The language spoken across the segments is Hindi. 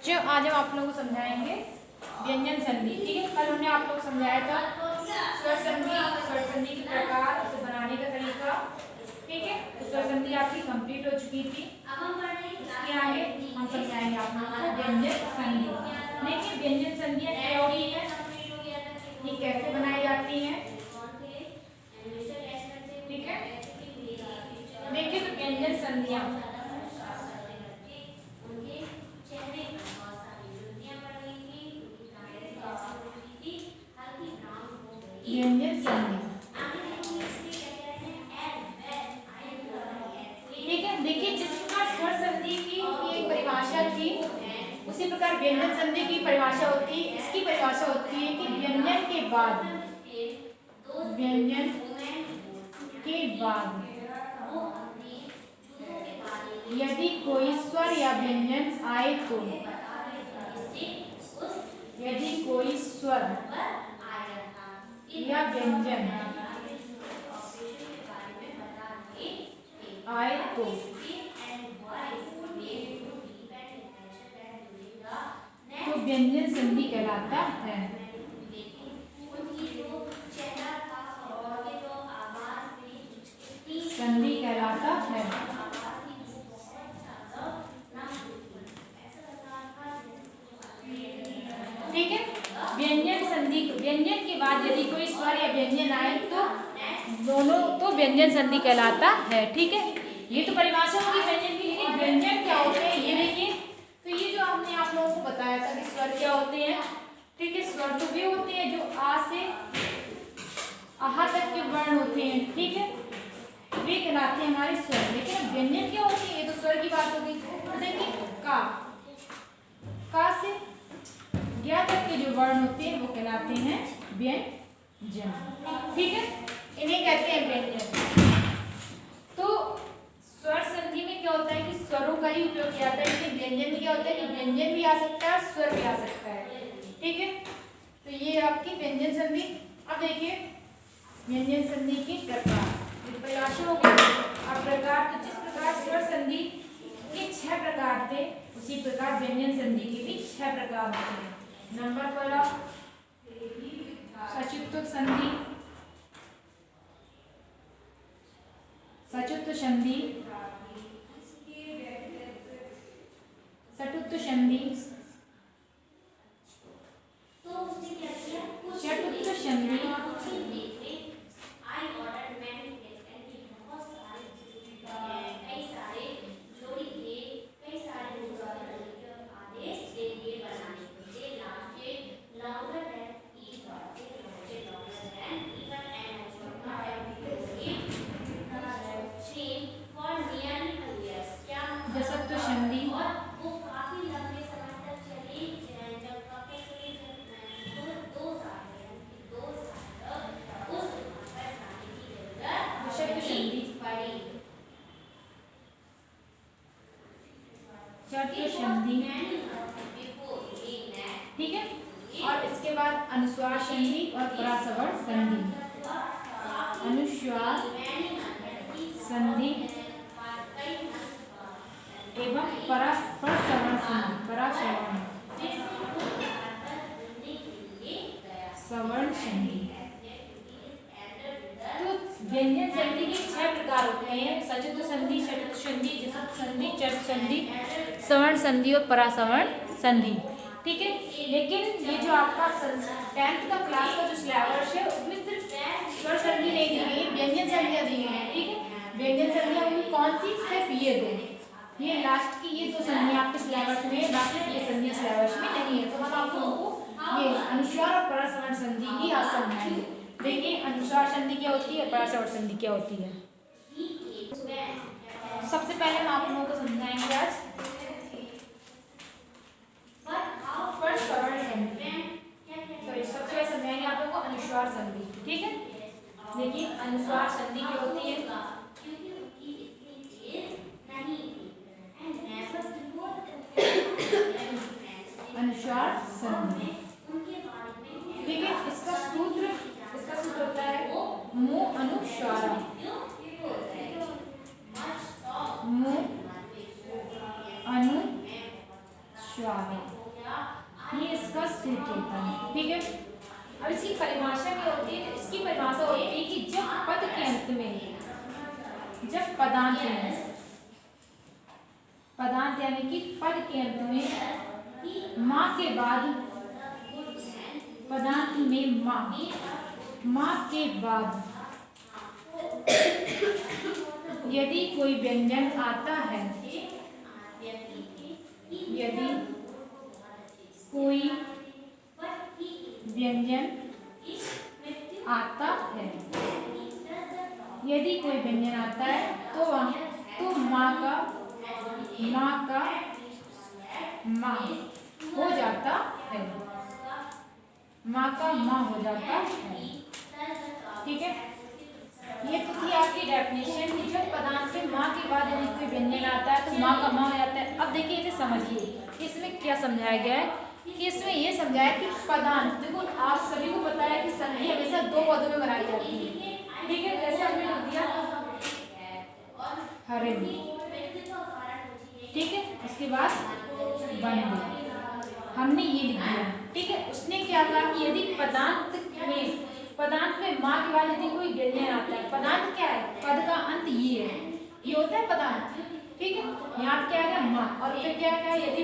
जो आज हम आप लोगों को समझाएंगे व्यंजन संधि। ठीक है, कल हमने आप लोग को समझाया था स्वर संधि, स्वर संधि के प्रकार, उसे बनाने का तरीका। ठीक है, तो स्वर संधि आपकी कंप्लीट हो चुकी थी। इसके आगे हम समझाएंगे आप लोगों को व्यंजन संधि। देखिए व्यंजन संधियां क्या होती है, ये कैसे बनाई जाती हैं। ठीक है, देखिए तो व्यंजन संधियां व्यंजन संधि। ठीक है, देखिए जिस प्रकार स्वर संधि की एक परिभाषा थी उसी प्रकार व्यंजन संधि की परिभाषा होती है। इसकी परिभाषा होती है कि व्यंजन के बाद यदि कोई स्वर या व्यंजन आए तो, यदि कोई स्वर या व्यंजन आए तो व्यंजन संधि कहलाता है। संधि कहलाता है। ठीक है, व्यंजन संधि, व्यंजन के बाद यदि कोई स्वर या व्यंजन आए तो दोनों तो व्यंजन संधि कहलाता है। ठीक है, ये तो परिभाषा होगी व्यंजन की, लेकिन व्यंजन क्या होते हैं ये देखिए। तो ये जो हमने आप लोगों को बताया था कि स्वर क्या होते हैं। ठीक है, स्वर तो वे होते हैं जो आ से आहा तक के वर्ण होते हैं। ठीक है, वे कहलाते हैं हमारे स्वर। लेकिन व्यंजन क्या होती है, ये तो स्वर की बात होगी। तो देखिए का से ज्ञा तक के जो वर्ण होते हैं वो कहलाते हैं व्यंजन। ठीक है, इन्हें कहते हैं व्यंजन। तो स्वर संधि में क्या होता है कि स्वरों का ही उपयोग किया जाता है। लेकिन व्यंजन में क्या होता है कि व्यंजन भी आ सकता है, स्वर भी आ सकता है। ठीक है, तो ये आपकी व्यंजन संधि। अब देखिए व्यंजन संधि की प्रकार, परिभाषा हो गई। अब प्रकार, तो जिस प्रकार स्वर संधि के 6 प्रकार थे उसी प्रकार व्यंजन संधि के भी 6 प्रकार होते हैं। नंबर पहला सचुत्त संधि, सचुत्त संधि, सटुत्त संधि, षटुत्त संधि, जसत्व संधि, विषक्त संधि, चर्त संधि। ठीक है, और इसके बाद अनुस्वार संधि और परासवर संधि। अनुस्वार संधि एवं परासवर संधि, परासवर सवर्ण संधि। तो व्यंजन संधि के 6 प्रकार होते हैं। सचुत्त संधि, षटुत्त संधि, जसत्व संधि, चर्त संधि, सवर्ण संधि और परासवर्ण संधि। ठीक है, लेकिन ये जो आपका 10th का क्लास का जो सिलेबस है उसमें सिर्फ स्वर संधि नहीं दी गई, व्यंजन संधियां दी गई हैं। ठीक है, व्यंजन संधियां उनकी कौन सी, सिर्फ ये 2, ये लास्ट की ये 2 संधियां आपके सिलेबस में है, बाकी ये संधियां सिलेबस में नहीं है। तो हम आप लोगों को ये अनुस्वार और परासवर्ण संधि ही आज समझाएंगे। देखिए अनुस्वार संधि क्या होती है, परासवर्ण संधि क्या होती है। सबसे पहले हम आप लोगों को समझाएंगे आज परासवर्ण संधि। सबसे पहले समझाएंगे आप लोगों को अनुस्वार संधि। ठीक है, देखिए अनुस्वार संधि क्या होती है। अनुस्वार संधि, देखिए इसका सूत्र होता है मु अनुस्वारा, मु अनुस्वारा। अनुस्वार है, ये इसका सूत्र होता है। ठीक है, अब इसकी परिभाषा क्या होती है? तो इसकी परिभाषा होती है कि जब पद के अंत में, जब पदांत यानी कि पद के अंत में माँ के बाद, पदांत में माँ के बाद यदि कोई व्यंजन आता है, यदि कोई व्यंजन आता है, यदि कोई व्यंजन आता है तो माँ का माँ हो जाता है, माँ का माँ हो जाता है। ठीक है, ये तो थी आपकी डेफिनेशन कि जब पदांत में माँ के बाद यदि कोई व्यंजन आता है तो माँ का माँ हो जाता है। अब देखिए इसे समझिए, इसमें क्या समझाया गया है कि इसमें ये समझाया कि पदांत, देखो आप सभी को पता है कि संधि हमेशा दो पदों में बनाई जाती है। ठीक है, जैसे हमने लिख दिया हरिम, ठीक है, उसके बाद बंदे, हमने ये लिख दिया। ठीक है, उसने क्या कहा कि यदि पदांत में माँ के बाद यदि कोई व्यंजन आता है, पदांत क्या है? पद का अंत ये है, ये होता है पदांत। ठीक है, यहाँ पे क्या है? माँ, और फिर क्या है? यदि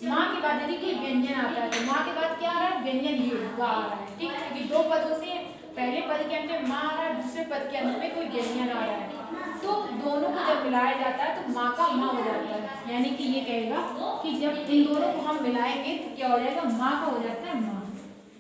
माँ के बाद यदि कोई व्यंजन आता है तो माँ के बाद क्या आ रहा है? व्यंजन ये गा आ रहा है। ठीक है, क्योंकि दो पद होते हैं, पहले पद के अंत में माँ आ रहा है, दूसरे पद के अंत में कोई व्यंजन आ रहा है, तो दोनों को जब मिलाया जाता है तो माँ का माँ हो जाता है। यानी कि ये कहेगा कि जब इन दोनों को हम मिलाएंगे तो क्या हो जाएगा? माँ का हो जाता है माँ।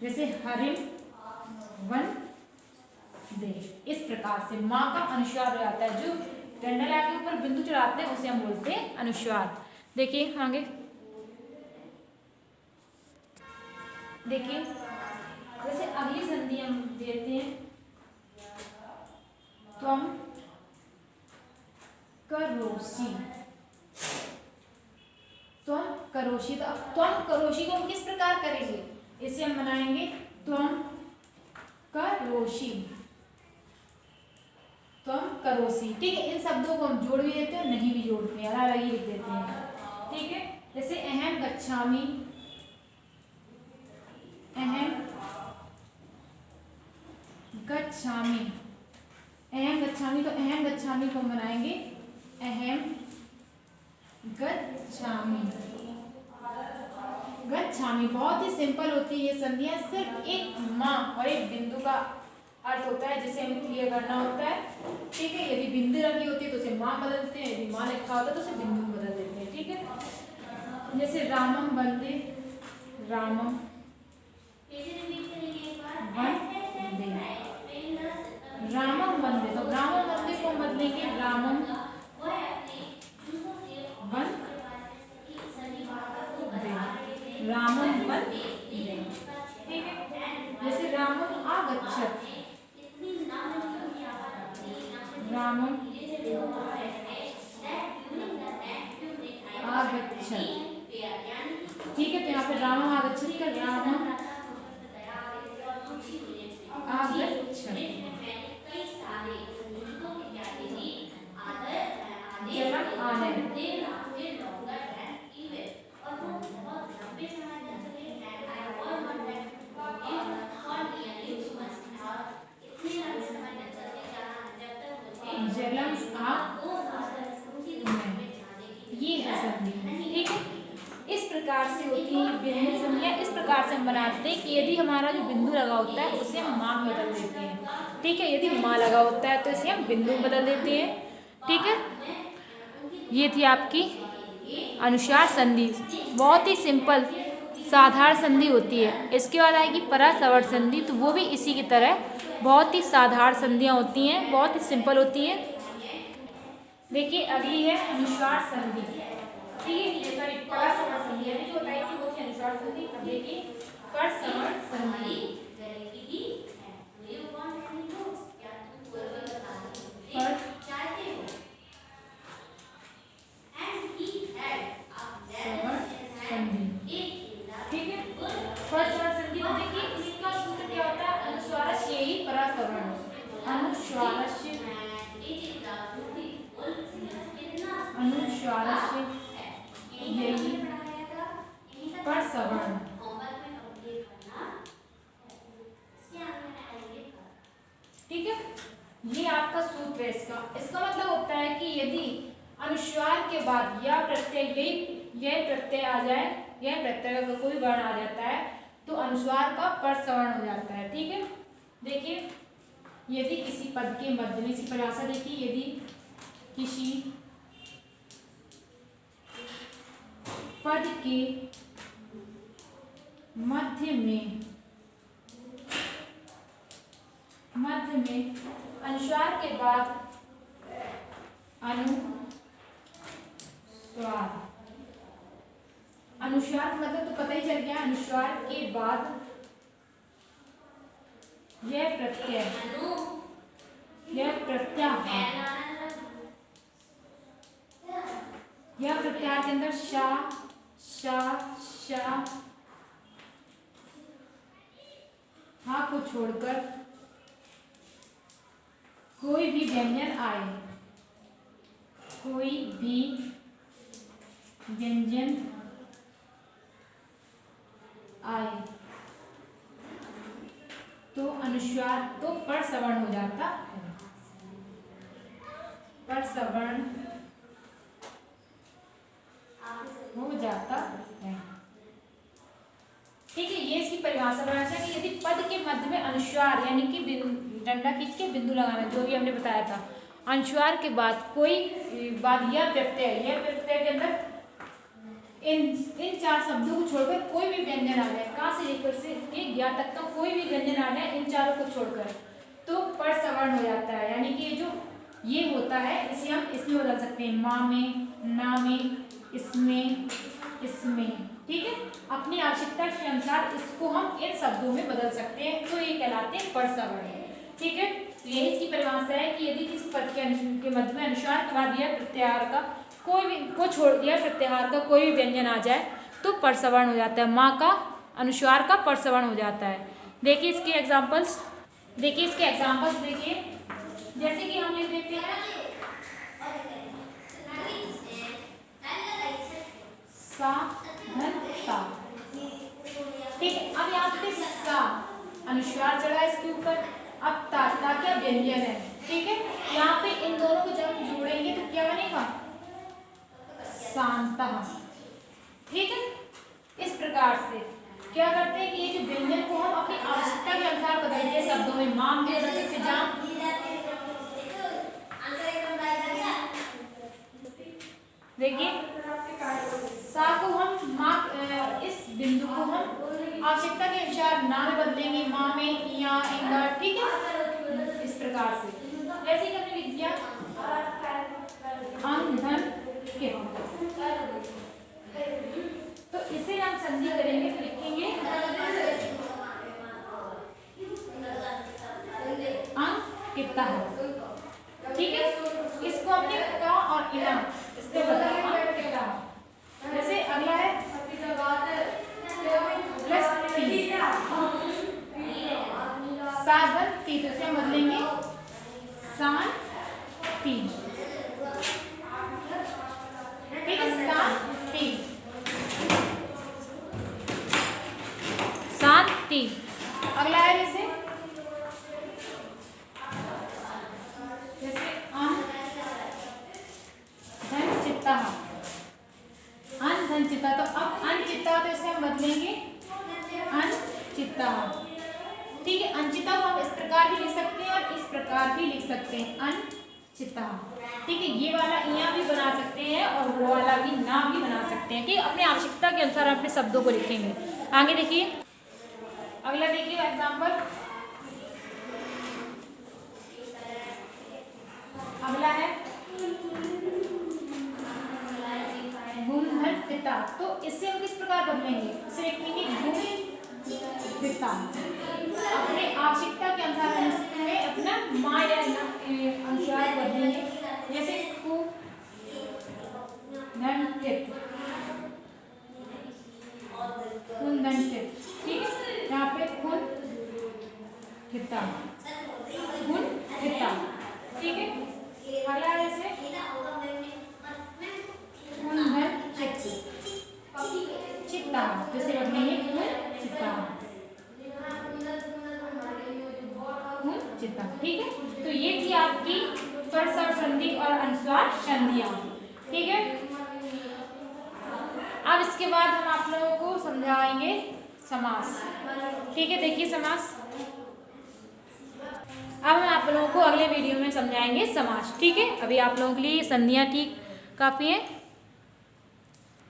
जैसे हरिम वन दे, इस प्रकार से माँ का अनुस्वार हो जाता है। जो डंडा के ऊपर बिंदु चढ़ाते हैं उसे हम बोलते हैं अनुस्वार। देखिए आगे, देखिए जैसे अगली संधि हम देते हैं त्वम करोषि, त्वम करोषि। तो त्वम करोषि को हम किस प्रकार करेंगे? इसे हम बनाएंगे त्वम करोषि, त्वम करोषि। ठीक है, इन शब्दों को हम जोड़ भी देते हैं और नहीं भी जोड़ते हैं, अलग अलग ही लिख देते हैं। ठीक है, जैसे अहम गच्छामि, अहम गच्छामि, अहम गच्छामि, तो अहम गच्छामि को बनाएंगे अहम गच्छामि, गच्छामि। बहुत ही सिंपल होती है ये संधियां, सिर्फ एक माँ और एक बिंदु का अर्थ होता है जिसे हमें क्लियर करना होता है। ठीक है, यदि बिंदु रखी होती है तो उसे माँ बदल देते हैं, यदि माँ लिखा होता है तो उसे बिंदु बदल देते हैं। ठीक है, जैसे रामम वंदे, रामम वंदे, रामम वंदे, तो रामम वंदे को बदलेंगे रामम वंदे, रामम वंदे। ठीक है, जैसे रामम आगच्छत, रामम आगच्छत। ठीक है, तो यहाँ पे रामम आगच्छत का रामम आगच्छत, जलम आनय, जलम ये है संधि। ठीक है, इस प्रकार से होती है बिंदु संधियां। इस प्रकार से हम बनाते हैं कि यदि हमारा जो बिंदु लगा होता है उसे हम माँ में बदल देते हैं। ठीक है, यदि माँ लगा होता है तो इसे हम बिंदु में बदल देते हैं। ठीक है, ये थी आपकी अनुस्वार संधि, बहुत ही सिंपल साधारण संधि होती है। इसके बाद आएगी परासवर्त संधि, तो वो भी इसी की तरह बहुत ही साधारण संधियां होती हैं, बहुत ही सिंपल होती हैं। देखिए अगली है अनुस्वार संधि। ठीक है, सॉरी परासवर्त संधि, अभी जो बताई थी वो थी अनुस्वार संधि। अब देखिए परसवर्त संधि, ठीक है, परसवर्त संधि को देखिए इसका सूत्र क्या होता है? अनुस्वारस्य यही परासवर्ण, अनुस्वारस्य यही है इसका मतलब होता है कि यदि अनुस्वार के बाद या प्रत्यय यह प्रत्यय आ जाए, यह प्रत्यय का कोई वर्ण आ जाता है तो अनुस्वार का परसवर्ण हो जाता है। ठीक है, देखिए यदि किसी पद के मध्य में, इसी परिभाषा देखिए, यदि किसी पद के मध्य में अनुस्वार के बाद अनुस्वार मतलब तो पता ही चल गया, अनुस्वार के बाद यह प्रत्याहार के अंदर शा शा शा हा को छोड़कर कोई भी व्यंजन आए, कोई भी व्यंजन आए तो अनुस्वार तो परसवर्ण हो जाता है, परसवर्ण हो जाता है। ठीक है, ये इसकी परिभाषा है कि यदि पद के मध्य में अनुस्वार यानी कि डंडा खींच के बिंदु लगाना, जो भी हमने बताया था, अनुस्वार के बाद कोई यह प्रत्यय के अंदर इन चार शब्दों को छोड़कर कोई भी व्यंजन आ जाए, का से लेकर से ज्ञा तक का कोई भी व्यंजन आ जाए इन चारों को छोड़कर तो परसवर्ण हो जाता है। यानी कि ये होता है, इसे हम इसमें बदल सकते हैं, माँ में, ना में, इसमें। ठीक है, अपनी आवश्यकता के अनुसार इसको हम इन शब्दों में बदल सकते हैं, तो ये कहलाते हैं परसवर्ण। ठीक है, तो यही इसकी परिभाषा है कि यदि किसी पद के मध्य में अनुस्वार के बाद यह प्रत्याहार का कोई भी को छोड़ दिया, प्रत्याहार का कोई भी व्यंजन आ जाए तो परसवर्ण हो जाता है, माँ का अनुस्वार का परसवर्ण हो जाता है। देखिए इसके एग्जांपल्स, देखिए जैसे कि हम लिख देते हैं सा धन ता। ठीक है, अब यहाँ पे सा अनुस्वार चढ़ा है इसके ऊपर, अब ता क्या व्यंजन है। ठीक है, यहाँ पे इन दोनों को जब हम जोड़ेंगे तो क्या बनेगा, शांता। ठीक है, इस प्रकार से क्या करते हैं कि ये जो व्यंजन को हम अपनी आवश्यकता के अनुसार बदलते हैं शब्दों में, माम भी बदल सकते जाम। देखिए सा को हम इस बिंदु को हम आवश्यकता के अनुसार ना में बदलेंगे, माँ में, या, इंगा। ठीक है, इस प्रकार से जैसे कि हमने लिख दिया अंधन के, तो इसे हम संधि करेंगे तो लिखेंगे अंकिता। ठीक है, इसको हमने का और इना इससे बताया अंकिता। जैसे अगला है प्लस ती, साधन ती, तो इसे हम बदलेंगे सान ती। ठीक है, शांति, शांति। अगला है जैसे धनचित्ता, अनधनचित्ता। तो अब अनचित्ता तो इसे हम बदलेंगे अनचित्ता। ठीक है, अनचित्ता को हम इस प्रकार भी लिख सकते हैं और इस प्रकार भी लिख सकते हैं, अनचित्ता। ठीक है, ये वाला यहाँ भी बना सकते हैं और वो वाला भी ना भी बना सकते हैं कि अपने आवश्यकता के अनुसार अपने शब्दों को लिखेंगे। आगे देखिए, अगला देखिए एग्जाम्पल, अगला है गुण पिता। तो इससे हम किस प्रकार बदलेंगे, इसे लिखेंगे गुण पिता। अपने आवश्यकता के अनुसार हम इसमें अपना माँ या अनुसार बदलेंगे, जैसे ठीक है, यहाँ पे गुण हिता, गुण हिता। ठीक है, अगला जैसे चित्ता, जैसे बदलेंगे चित्ता। ठीक है, तो ये थी आपकी परस्वर संधि और अनुस्वार संधियां। ठीक है, अब इसके बाद हम आप लोगों को समझाएंगे समास। ठीक है, देखिए समास। अब हम आप लोगों को अगले वीडियो में समझाएंगे समास। ठीक है, अभी आप लोगों के लिए संधियां ठीक काफी है।